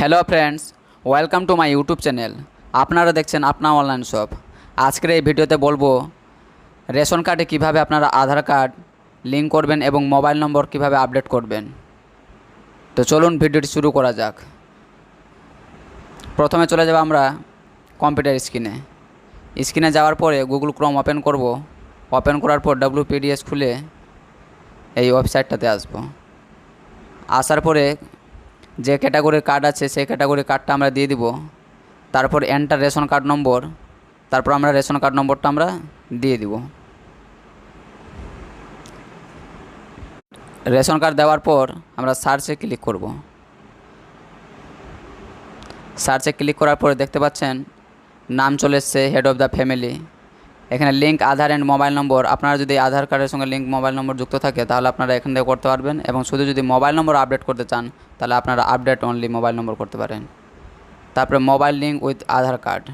Hello friends, welcome to my YouTube channel. আপনারা দেখছেন আপনা অনলাইন শপ। আজকের এই ভিডিওতে বলবো রেশন কার্ডে কিভাবে আপনারা আধার কার্ড লিঙ্ক করবেন এবং মোবাইল নম্বর কিভাবে আপডেট করবেন। তো চলুন ভিডিওটি শুরু করা যাক। প্রথমে চলে যাব আমরা কম্পিউটার স্ক্রিনে যাওয়ার পরে গুগল ক্রোম ওপেন করব। ওপেন করার পর wbpds খুলে এই ওয়েবসাইটটাতে আসব। আসার পরে যে ক্যাটাগরির কার্ড আছে সেই ক্যাটাগরির কার্ডটা আমরা দিয়ে দিব। তারপর এন্টার রেশন কার্ড নম্বর, তারপর আমরা রেশন কার্ড নম্বরটা আমরা দিয়ে দিব। রেশন কার্ড দেওয়ার পর আমরা সার্চে ক্লিক করব। সার্চে ক্লিক করার পরে দেখতে পাচ্ছেন নাম চলে এসছে হেড অফ দ্য ফ্যামিলি। এখানে লিঙ্ক আধার অ্যান্ড মোবাইল নম্বর, আপনারা যদি আধার কার্ডের সঙ্গে লিঙ্ক মোবাইল নম্বর যুক্ত থাকে তাহলে আপনারা এখান থেকে করতে পারবেন, এবং শুধু যদি মোবাইল নম্বর আপডেট করতে চান তাহলে আপনারা আপডেট অনলি মোবাইল নম্বর করতে পারেন। তারপরে mobile link with Aadhaar card,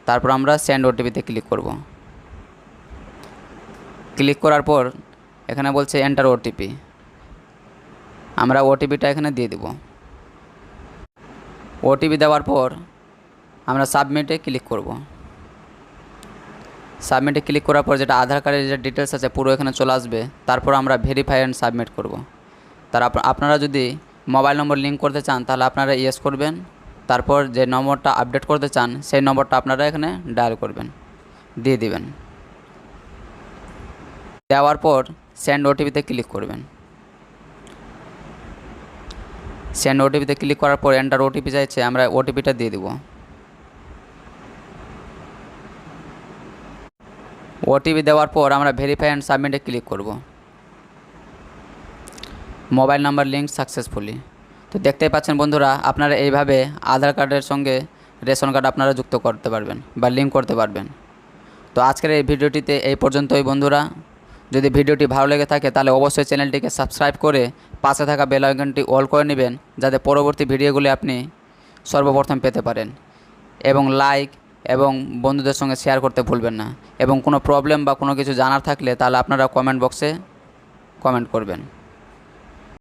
তারপর আমরা সেন্ড ওটিপিতে ক্লিক করব। ক্লিক করার পর এখানে বলছে এন্টার ওটিপি, আমরা ওটিপিটা এখানে দিয়ে দেব। ওটিপি দেওয়ার পর আমরা সাবমিটে ক্লিক করব। সাবমিটে ক্লিক করার পর যেটা আধার কার্ডের যে ডিটেলস আছে পুরো এখানে চলে আসবে। তারপর আমরা ভেরিফাই অ্যান্ড সাবমিট করব। আপনারা যদি মোবাইল নম্বর লিঙ্ক করতে চান তাহলে আপনারা ইয়েস করবেন। তারপর যে নম্বরটা আপডেট করতে চান সেই নম্বরটা আপনারা এখানে ডায়াল করবেন, দিয়ে দিবেন। দেওয়ার পর সেন্ড ওটিপিতে ক্লিক করবেন। সেন্ড ওটিপিতে ক্লিক করার পর এন্টার ওটিপি চাইছে, আমরা ওটিপিটা দিয়ে দেব। ওটিপি দেওয়ার পর আমরা ভেরিফাই অ্যান্ড সাবমিটে ক্লিক করব। Mobile number link successfully. তো দেখতেই পাচ্ছেন বন্ধুরা, আপনারা এইভাবে আধার কার্ডের সঙ্গে রেশন কার্ড আপনারা যুক্ত করতে পারবেন বা লিঙ্ক করতে পারবেন। তো আজকের এই ভিডিওটিতে এই পর্যন্তই বন্ধুরা। যদি ভিডিওটি ভালো লেগে থাকে তাহলে অবশ্যই চ্যানেলটিকে সাবস্ক্রাইব করে পাশে থাকা বেল আইকনটি অল করে নেবেন, যাতে পরবর্তী ভিডিওগুলি আপনি সর্বপ্রথম পেতে পারেন। এবং লাইক এবং বন্ধুদের সঙ্গে শেয়ার করতে ভুলবেন না। এবং কোনো প্রবলেম বা কোনো কিছু জানার থাকলে তাহলে আপনারা কমেন্ট বক্সে কমেন্ট করবেন।